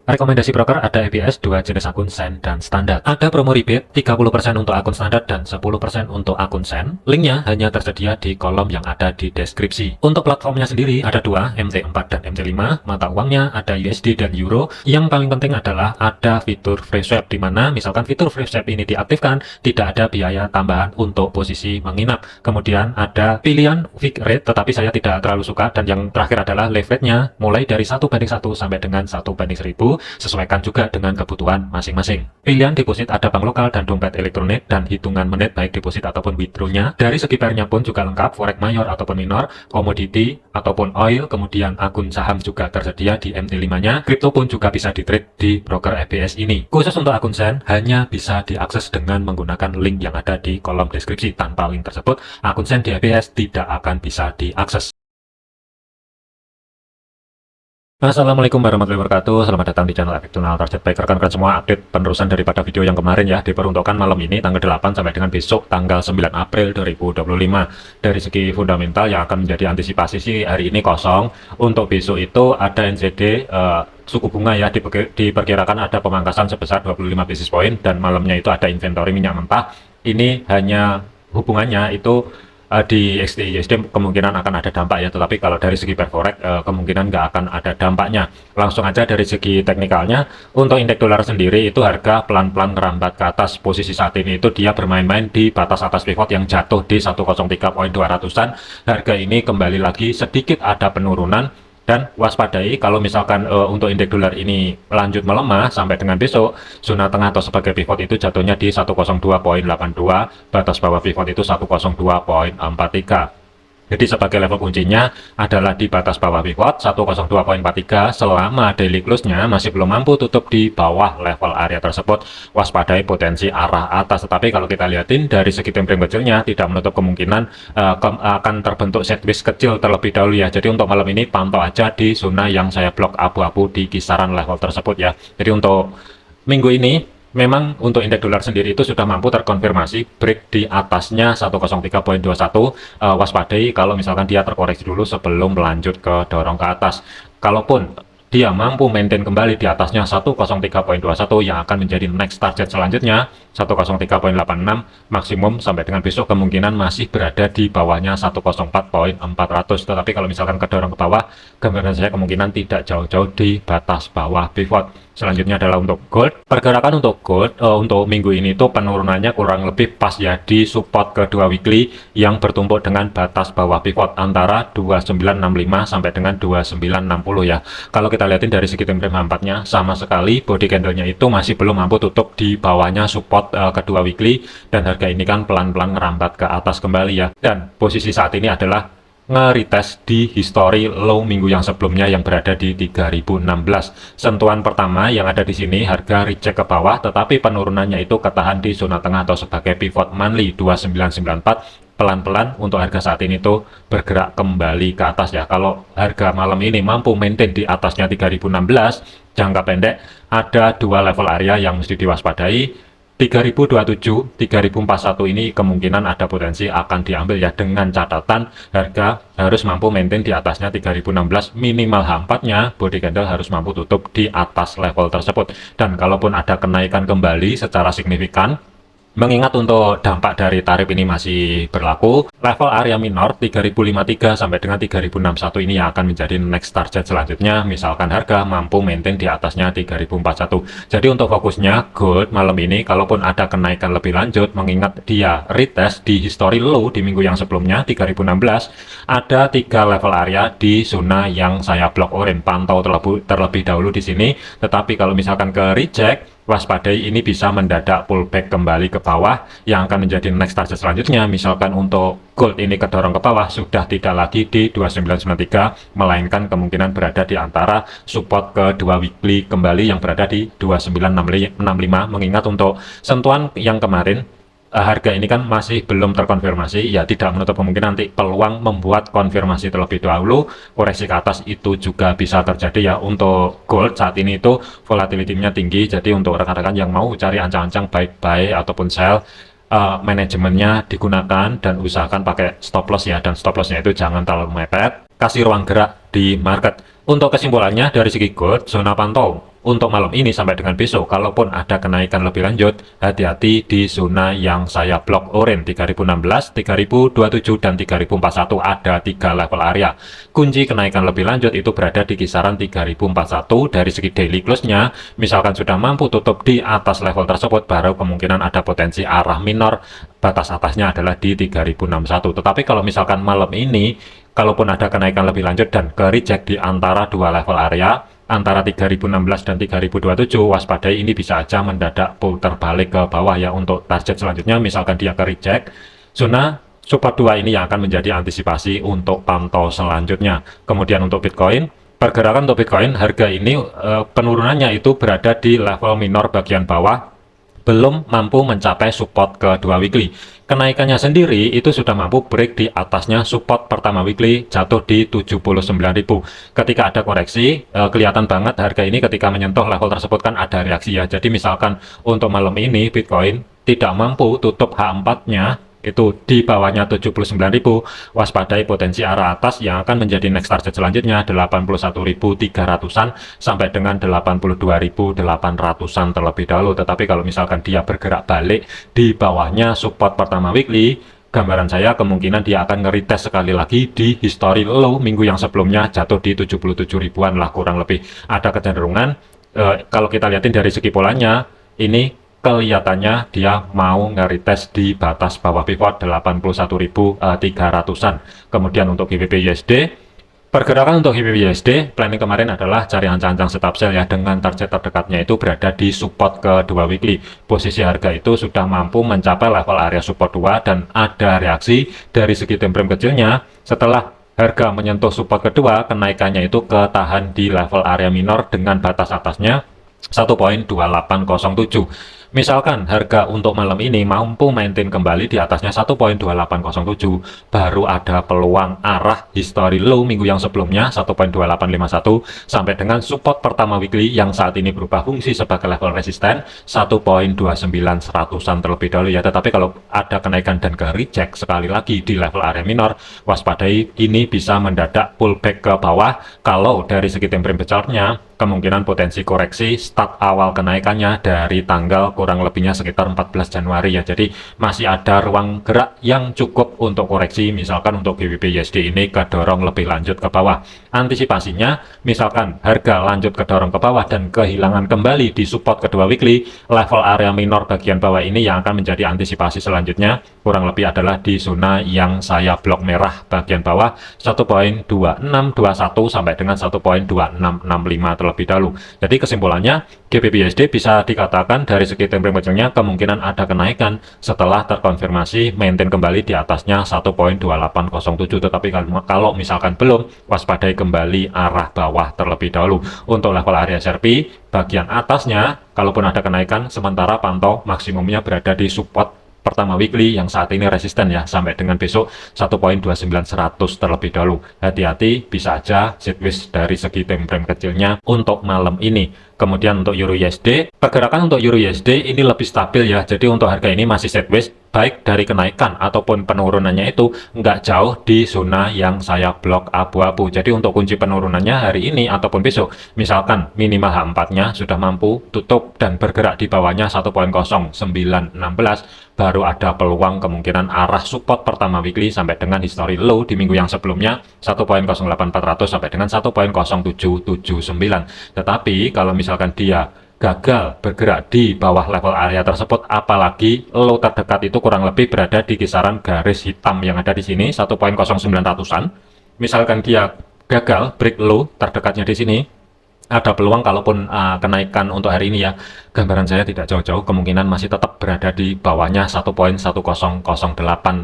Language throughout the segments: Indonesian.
Rekomendasi broker ada ABS, dua jenis akun Sen dan standar. Ada promo rebate 30% untuk akun standar dan 10% untuk akun Sen. Linknya hanya tersedia di kolom yang ada di deskripsi. Untuk platformnya sendiri ada dua, MT4 dan MT5. Mata uangnya ada USD dan Euro. Yang paling penting adalah ada fitur free swap, di mana misalkan fitur free swap ini diaktifkan, tidak ada biaya tambahan untuk posisi menginap. Kemudian ada pilihan fixed rate, tetapi saya tidak terlalu suka. Dan yang terakhir adalah leverage-nya mulai dari 1:1 sampai dengan 1:1000. Sesuaikan juga dengan kebutuhan masing-masing. Pilihan deposit ada bank lokal dan dompet elektronik, dan hitungan menit baik deposit ataupun withdrawnya. Dari segi pairnya pun juga lengkap, forex mayor ataupun minor, komoditi ataupun oil, kemudian akun saham juga tersedia di MT5-nya. Kripto pun juga bisa di-trade di broker ABS ini. Khusus untuk akun Sen, hanya bisa diakses dengan menggunakan link yang ada di kolom deskripsi. Tanpa link tersebut, akun Sen di ABS tidak akan bisa diakses. Assalamualaikum warahmatullahi wabarakatuh. Selamat datang di channel Efektual Target. Baik rekan-rekan semua, update penerusan daripada video yang kemarin ya, diperuntukkan malam ini tanggal 8 sampai dengan besok tanggal 9 April 2025. Dari segi fundamental yang akan menjadi antisipasi sih hari ini kosong. Untuk besok itu ada NZD suku bunga ya, diperkirakan ada pemangkasan sebesar 25 basis point, dan malamnya itu ada inventory minyak mentah. Ini hanya hubungannya itu di XD USD kemungkinan akan ada dampak ya, tetapi kalau dari segi forex kemungkinan nggak akan ada dampaknya. Langsung aja dari segi teknikalnya, untuk indeks dolar sendiri itu harga pelan-pelan merambat ke atas. Posisi saat ini itu dia bermain-main di batas atas pivot yang jatuh di 103.200-an. Harga ini kembali lagi sedikit ada penurunan, dan waspadai kalau misalkan untuk indeks dolar ini lanjut melemah sampai dengan besok, zona tengah atau sebagai pivot itu jatuhnya di 102.82, batas bawah pivot itu 102.43. Jadi sebagai level kuncinya adalah di batas bawah pivot 102.43. Selama daily close-nya masih belum mampu tutup di bawah level area tersebut, waspadai potensi arah atas. Tetapi kalau kita lihatin dari segi time frame kecilnya, tidak menutup kemungkinan akan terbentuk sideways kecil terlebih dahulu ya. Jadi untuk malam ini pantau aja di zona yang saya blok abu-abu di kisaran level tersebut ya. Jadi untuk minggu ini memang untuk indeks dolar sendiri itu sudah mampu terkonfirmasi break di atasnya 103.21. Waspadai kalau misalkan dia terkoreksi dulu sebelum melanjut ke dorong ke atas. Kalaupun dia mampu maintain kembali di atasnya 103.21, yang akan menjadi next target selanjutnya 103.86 maksimum, sampai dengan besok kemungkinan masih berada di bawahnya 104.400. Tetapi kalau misalkan kedorong ke bawah, gambaran saya kemungkinan tidak jauh-jauh di batas bawah pivot. Selanjutnya adalah untuk gold. Pergerakan untuk gold untuk minggu ini tuh penurunannya kurang lebih pas ya di support kedua weekly yang bertumpuk dengan batas bawah pivot antara 2965 sampai dengan 2960 ya. Kalau kita lihatin dari segi time frame 4-nya, sama sekali body candle-nya itu masih belum mampu tutup di bawahnya support kedua weekly, dan harga ini kan pelan-pelan ngerambat ke atas kembali ya. Dan posisi saat ini adalah nge-retest di history low minggu yang sebelumnya yang berada di 3016. Sentuhan pertama yang ada di sini harga reject ke bawah, tetapi penurunannya itu ketahan di zona tengah atau sebagai pivot monthly 2994. Pelan-pelan untuk harga saat ini tuh bergerak kembali ke atas ya. Kalau harga malam ini mampu maintain di atasnya 3016, jangka pendek ada dua level area yang mesti diwaspadai. 3027, 3041 ini kemungkinan ada potensi akan diambil ya, dengan catatan harga harus mampu maintain di atasnya 3016. Minimal H4-nya body candle harus mampu tutup di atas level tersebut. Dan kalaupun ada kenaikan kembali secara signifikan, mengingat untuk dampak dari tarif ini masih berlaku, level area minor 3053 sampai dengan 3061 ini yang akan menjadi next target selanjutnya, misalkan harga mampu maintain di atasnya 3041. Jadi untuk fokusnya gold malam ini, kalaupun ada kenaikan lebih lanjut, mengingat dia retest di history low di minggu yang sebelumnya 3016, ada tiga level area di zona yang saya blok orange. Pantau terlebih dahulu di sini. Tetapi kalau misalkan ke reject, waspadai ini bisa mendadak pullback kembali ke bawah yang akan menjadi next target selanjutnya. Misalkan untuk gold ini kedorong ke bawah, sudah tidak lagi di 2993, melainkan kemungkinan berada di antara support kedua weekly kembali yang berada di 2965. Mengingat untuk sentuhan yang kemarin, harga ini kan masih belum terkonfirmasi ya, tidak menutup kemungkinan nanti peluang membuat konfirmasi terlebih dahulu, koreksi ke atas itu juga bisa terjadi ya. Untuk gold saat ini itu volatility-nya tinggi, jadi untuk rekan-rekan yang mau cari ancang-ancang baik buy ataupun sell, manajemennya digunakan dan usahakan pakai stop loss ya, dan stop lossnya itu jangan terlalu mepet, kasih ruang gerak di market. Untuk kesimpulannya dari segi gold, zona pantau untuk malam ini sampai dengan besok, kalaupun ada kenaikan lebih lanjut, hati-hati di zona yang saya blok orange 3016, 3027 dan 3041. Ada 3 level area. Kunci kenaikan lebih lanjut itu berada di kisaran 3041. Dari segi daily close-nya, misalkan sudah mampu tutup di atas level tersebut, baru kemungkinan ada potensi arah minor. Batas atasnya adalah di 3061. Tetapi kalau misalkan malam ini, kalaupun ada kenaikan lebih lanjut dan ke reject di antara 2 level area, antara 3016 dan 3027, waspadai, ini bisa aja mendadak pull terbalik ke bawah ya. Untuk target selanjutnya, misalkan dia ke reject, zona support 2 ini yang akan menjadi antisipasi untuk pantau selanjutnya. Kemudian untuk Bitcoin, pergerakan untuk Bitcoin, harga ini penurunannya itu berada di level minor bagian bawah, belum mampu mencapai support kedua weekly. Kenaikannya sendiri itu sudah mampu break di atasnya support pertama weekly, jatuh di 79.000. Ketika ada koreksi, kelihatan banget harga ini ketika menyentuh level tersebut kan ada reaksi ya. Jadi misalkan untuk malam ini Bitcoin tidak mampu tutup H4-nya itu di bawahnya 79.000, waspadai potensi arah atas yang akan menjadi next target selanjutnya 81.300-an sampai dengan 82.800-an terlebih dahulu. Tetapi kalau misalkan dia bergerak balik di bawahnya support pertama weekly, gambaran saya kemungkinan dia akan nge-retest sekali lagi di history low minggu yang sebelumnya, jatuh di 77 ribuan lah kurang lebih. Ada kecenderungan kalau kita lihatin dari segi polanya, ini kelihatannya dia mau nge-retest di batas bawah pivot 81.300-an. Kemudian untuk GBP USD, pergerakan untuk GBP USD planning kemarin adalah cari ancang-ancang stop sell ya, dengan target terdekatnya itu berada di support kedua weekly. Posisi harga itu sudah mampu mencapai level area support 2 dan ada reaksi dari segi time frame kecilnya. Setelah harga menyentuh support kedua, kenaikannya itu ketahan di level area minor dengan batas atasnya 1.2807. Misalkan harga untuk malam ini mampu maintain kembali di atasnya 1.2807, baru ada peluang arah history low minggu yang sebelumnya 1.2851 sampai dengan support pertama weekly yang saat ini berubah fungsi sebagai level resisten 1.2900-an terlebih dahulu ya. Tetapi kalau ada kenaikan dan ke reject sekali lagi di level area minor, waspadai, ini bisa mendadak pullback ke bawah. Kalau dari segi time frame chart-nya, kemungkinan potensi koreksi start awal kenaikannya dari tanggal kurang lebihnya sekitar 14 Januari ya. Jadi masih ada ruang gerak yang cukup untuk koreksi. Misalkan untuk GBP USD ini kedorong lebih lanjut ke bawah. Antisipasinya, misalkan harga lanjut kedorong ke bawah dan kehilangan kembali di support kedua weekly, level area minor bagian bawah ini yang akan menjadi antisipasi selanjutnya kurang lebih adalah di zona yang saya blok merah bagian bawah 1.2621 sampai dengan 1.2665 terlebih dahulu. Jadi kesimpulannya, GBP USD bisa dikatakan dari segi time frame kecilnya kemungkinan ada kenaikan setelah terkonfirmasi maintain kembali di atasnya 1.2807. Tetapi kalau misalkan belum, waspadai kembali arah bawah terlebih dahulu. Untuk level area SRP bagian atasnya, kalaupun ada kenaikan, sementara pantau maksimumnya berada di support pertama weekly yang saat ini resisten ya, sampai dengan besok 1.29100 terlebih dahulu. Hati-hati, bisa aja sideways dari segi time frame kecilnya untuk malam ini. Kemudian untuk Euro USD, pergerakan untuk Euro USD ini lebih stabil ya. Jadi untuk harga ini masih sideways, baik dari kenaikan ataupun penurunannya itu nggak jauh di zona yang saya blok abu-abu. Jadi untuk kunci penurunannya hari ini ataupun besok, misalkan minimal H4-nya sudah mampu tutup dan bergerak di bawahnya 1.0916, baru ada peluang kemungkinan arah support pertama weekly sampai dengan history low di minggu yang sebelumnya 1.08400 sampai dengan 1.0779. Tetapi kalau misalkan dia gagal bergerak di bawah level area tersebut, apalagi low terdekat itu kurang lebih berada di kisaran garis hitam yang ada di sini 1.0900-an. Misalkan dia gagal break low terdekatnya di sini, ada peluang kalaupun kenaikan untuk hari ini ya, gambaran saya tidak jauh-jauh, kemungkinan masih tetap berada di bawahnya 1.1008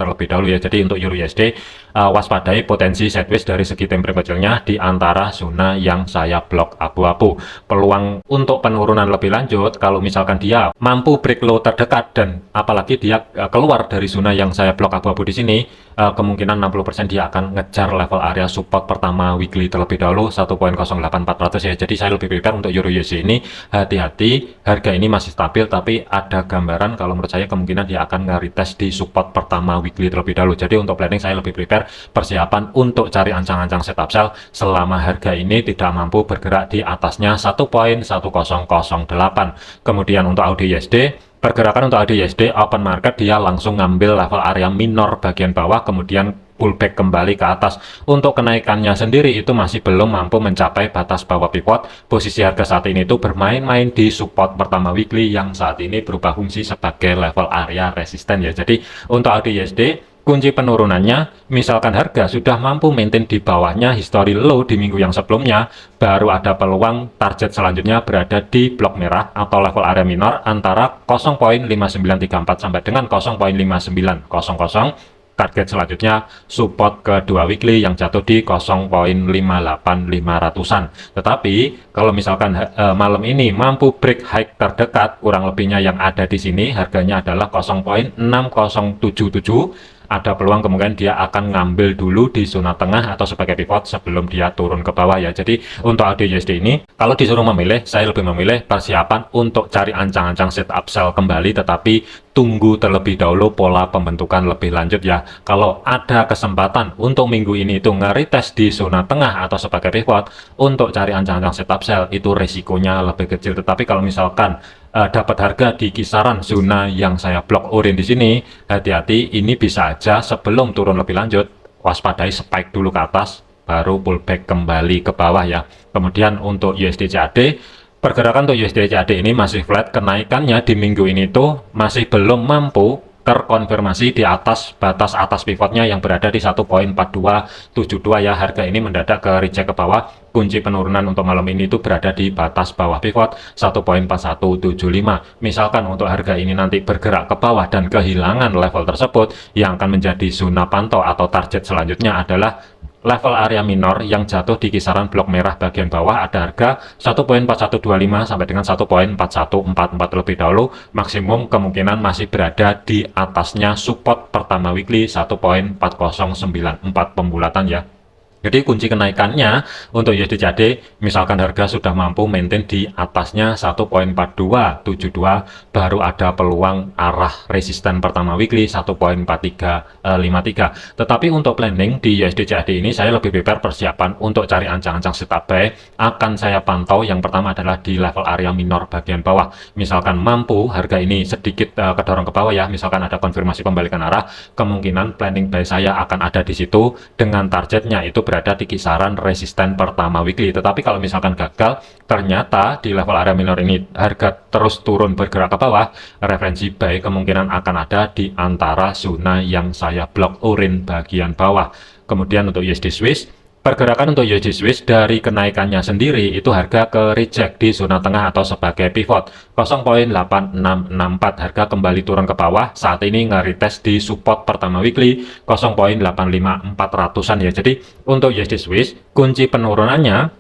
terlebih dahulu ya. Jadi untuk Euro USD waspadai potensi sideways dari segi time frame kecilnya di antara zona yang saya blok abu-abu. Peluang untuk penurunan lebih lanjut kalau misalkan dia mampu break low terdekat dan apalagi dia keluar dari zona yang saya blok abu-abu di sini, kemungkinan 60% dia akan ngejar level area support pertama weekly terlebih dahulu 1.08400 ya. Jadi saya lebih prepare untuk Euro USD ini, hati-hati, harga ini masih stabil tapi ada gambaran kalau menurut saya kemungkinan dia akan nge-retest di support pertama weekly terlebih dahulu. Jadi untuk planning saya lebih prepare persiapan untuk cari ancang-ancang setup sell selama harga ini tidak mampu bergerak di atasnya 1.1008. Kemudian untuk AUD USD, pergerakan untuk AUD USD open market dia langsung ngambil level area minor bagian bawah, kemudian pullback kembali ke atas. Untuk kenaikannya sendiri itu masih belum mampu mencapai batas bawah pivot. Posisi harga saat ini itu bermain-main di support pertama weekly yang saat ini berubah fungsi sebagai level area resisten ya. Jadi untuk AUD USD, kunci penurunannya, misalkan harga sudah mampu maintain di bawahnya history low di minggu yang sebelumnya, baru ada peluang target selanjutnya berada di blok merah atau level area minor antara 0.5934 sampai dengan 0.5900. Target selanjutnya support kedua weekly yang jatuh di 0.58500-an. Tetapi kalau misalkan malam ini mampu break high terdekat, kurang lebihnya yang ada di sini harganya adalah 0.6077, ada peluang kemungkinan dia akan ngambil dulu di zona tengah atau sebagai pivot sebelum dia turun ke bawah ya. Jadi untuk AUD USD ini kalau disuruh memilih, saya lebih memilih persiapan untuk cari ancang-ancang setup sell kembali, tetapi tunggu terlebih dahulu pola pembentukan lebih lanjut ya. Kalau ada kesempatan untuk minggu ini itu nge-retest di zona tengah atau sebagai pivot untuk cari ancang-ancang setup sell, itu resikonya lebih kecil. Tetapi kalau misalkan dapat harga di kisaran zona yang saya blok orange di sini, hati-hati, ini bisa aja sebelum turun lebih lanjut waspadai spike dulu ke atas baru pullback kembali ke bawah ya. Kemudian untuk USD CAD, pergerakan untuk USD CAD ini masih flat, kenaikannya di minggu ini tuh masih belum mampu terkonfirmasi di atas batas atas pivotnya yang berada di 1.4272 ya. Harga ini mendadak ke reject ke bawah. Kunci penurunan untuk malam ini itu berada di batas bawah pivot 1.4175. Misalkan untuk harga ini nanti bergerak ke bawah dan kehilangan level tersebut, yang akan menjadi zona pantau atau target selanjutnya adalah level area minor yang jatuh di kisaran blok merah bagian bawah, ada harga 1.4125 sampai dengan 1.4144 lebih dahulu. Maksimum kemungkinan masih berada di atasnya support pertama weekly 1.4094 pembulatan ya. Jadi kunci kenaikannya untuk USD CAD, misalkan harga sudah mampu maintain di atasnya 1.4272, baru ada peluang arah resisten pertama weekly 1.4353. Tetapi untuk planning di USD CAD ini saya lebih prepare persiapan untuk cari ancang-ancang setup buy. Akan saya pantau yang pertama adalah di level area minor bagian bawah. Misalkan mampu harga ini sedikit kedorong ke bawah ya, misalkan ada konfirmasi pembalikan arah, kemungkinan planning buy saya akan ada di situ dengan targetnya itu berada di kisaran resisten pertama weekly. Tetapi kalau misalkan gagal, ternyata di level area minor ini harga terus turun bergerak ke bawah, referensi buy kemungkinan akan ada di antara zona yang saya blok orange bagian bawah. Kemudian untuk USD Swiss, pergerakan untuk USD Swiss dari kenaikannya sendiri itu harga ke reject di zona tengah atau sebagai pivot 0.8664. Harga kembali turun ke bawah, saat ini nge-retest di support pertama weekly 0.85400-an ya. Jadi untuk USD Swiss kunci penurunannya,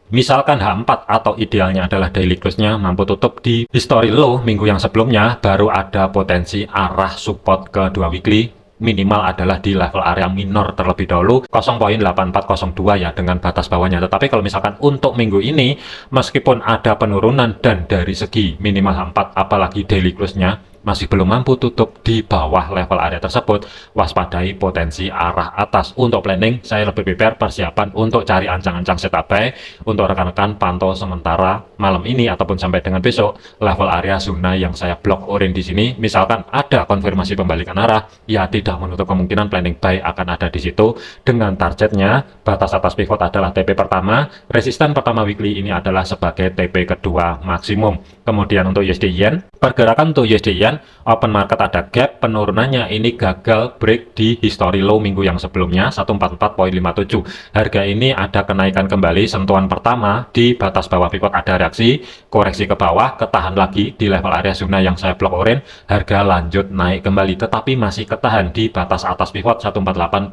misalkan H4 atau idealnya adalah daily close-nya mampu tutup di history low minggu yang sebelumnya, baru ada potensi arah support kedua weekly minimal adalah di level area minor terlebih dahulu 0.8402 ya dengan batas bawahnya. Tetapi kalau misalkan untuk minggu ini meskipun ada penurunan dan dari segi minimal H4 apalagi daily close-nya masih belum mampu tutup di bawah level area tersebut, waspadai potensi arah atas. Untuk planning saya lebih prepare persiapan untuk cari ancang-ancang setup buy. Untuk rekan-rekan pantau sementara malam ini ataupun sampai dengan besok level area zona yang saya blok orange di sini, misalkan ada konfirmasi pembalikan arah ya, tidak menutup kemungkinan planning buy akan ada di situ dengan targetnya batas atas pivot adalah TP pertama, resisten pertama weekly ini adalah sebagai TP kedua maksimum. Kemudian untuk USD Yen, pergerakan untuk USD Yen open market ada gap, penurunannya ini gagal break di history low minggu yang sebelumnya 144.57. Harga ini ada kenaikan kembali, sentuhan pertama di batas bawah pivot ada reaksi, koreksi ke bawah, ketahan lagi di level area zona yang saya blok orange, harga lanjut naik kembali tetapi masih ketahan di batas atas pivot 148.300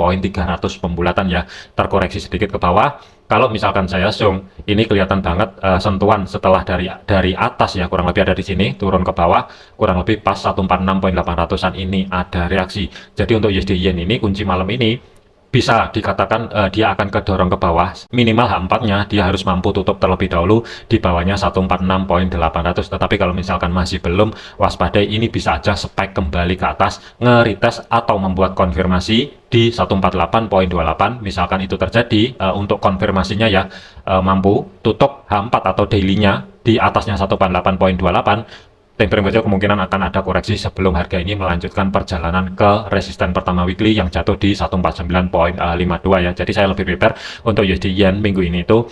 pembulatan ya, terkoreksi sedikit ke bawah. Kalau misalkan saya zoom, ini kelihatan banget sentuhan setelah dari atas ya, kurang lebih ada di sini, turun ke bawah, kurang lebih pas 146.800-an ini ada reaksi. Jadi untuk USD Yen ini kunci malam ini bisa dikatakan dia akan kedorong ke bawah, minimal H4-nya dia harus mampu tutup terlebih dahulu di bawahnya 146.800. Tetapi kalau misalkan masih belum, waspadai, ini bisa aja spike kembali ke atas, nge-retest atau membuat konfirmasi di 148.28. Misalkan itu terjadi, untuk konfirmasinya ya, mampu tutup H4 atau daily-nya di atasnya 148.28, time frame kecil kemungkinan akan ada koreksi sebelum harga ini melanjutkan perjalanan ke resisten pertama weekly yang jatuh di 149.52 ya. Jadi saya lebih prepare untuk USD Yen minggu ini itu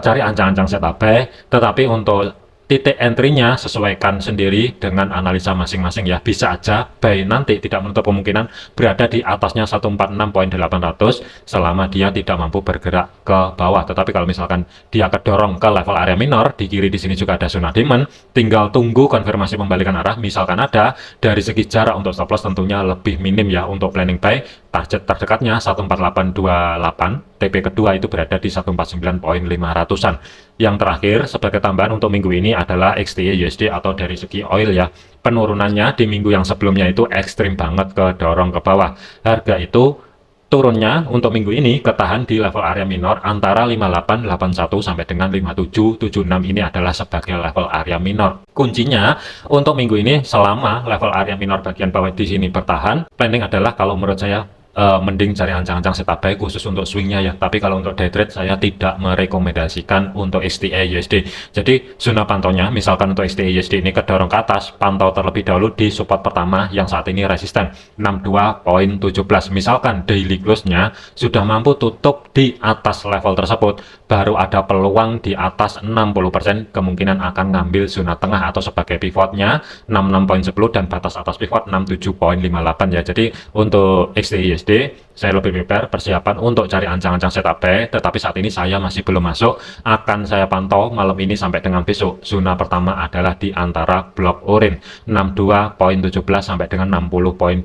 cari ancang-ancang setup buy, tetapi untuk titik entry-nya sesuaikan sendiri dengan analisa masing-masing ya. Bisa aja buy nanti tidak menutup kemungkinan berada di atasnya 146.800 selama dia tidak mampu bergerak ke bawah. Tetapi kalau misalkan dia kedorong ke level area minor, di kiri di sini juga ada zona demand, tinggal tunggu konfirmasi pembalikan arah. Misalkan ada, dari segi jarak untuk stop loss tentunya lebih minim ya. Untuk planning buy, target terdekatnya 14828, TP kedua itu berada di 149.500-an. Yang terakhir sebagai tambahan untuk minggu ini adalah XTY USD atau dari segi oil ya. Penurunannya di minggu yang sebelumnya itu ekstrim banget, kedorong ke bawah. Harga itu turunnya untuk minggu ini ketahan di level area minor antara 5881 sampai dengan 5776. Ini adalah sebagai level area minor. Kuncinya untuk minggu ini selama level area minor bagian bawah di sini bertahan, planning adalah kalau menurut saya mending cari ancang-ancang setup buy khusus untuk swingnya ya. Tapi kalau untuk day trade saya tidak merekomendasikan untuk XTY USD. Jadi zona pantaunya misalkan untuk XTY USD ini kedorong ke atas, pantau terlebih dahulu di support pertama yang saat ini resisten 62.17. Misalkan daily close-nya sudah mampu tutup di atas level tersebut, baru ada peluang di atas 60% kemungkinan akan ngambil zona tengah atau sebagai pivotnya 66.10 dan batas atas pivot 67.58 ya. Jadi untuk XTY USD saya lebih prepare persiapan untuk cari ancang-ancang setup buy, tetapi saat ini saya masih belum masuk. Akan saya pantau malam ini sampai dengan besok. Zona pertama adalah di antara blok orange 62.17 sampai dengan 60.21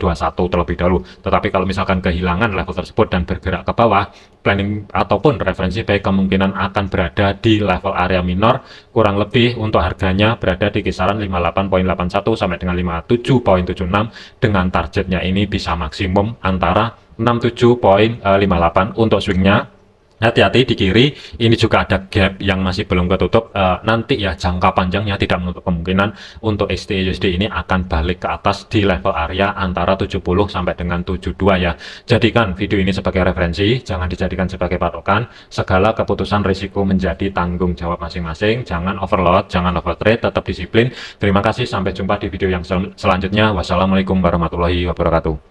terlebih dahulu. Tetapi kalau misalkan kehilangan level tersebut dan bergerak ke bawah, planning ataupun referensi buy kemungkinan akan berada di level area minor, kurang lebih untuk harganya berada di kisaran 58.81 sampai dengan 57.76, dengan targetnya ini bisa maksimum antara 67.58 untuk swingnya. Hati-hati di kiri, ini juga ada gap yang masih belum ketutup. Nanti ya jangka panjangnya tidak menutup kemungkinan untuk XTY USD ini akan balik ke atas di level area antara 70 sampai dengan 72 ya. Jadikan video ini sebagai referensi, jangan dijadikan sebagai patokan. Segala keputusan risiko menjadi tanggung jawab masing-masing. Jangan overload, jangan overtrade, tetap disiplin. Terima kasih, sampai jumpa di video yang selanjutnya. Wassalamualaikum warahmatullahi wabarakatuh.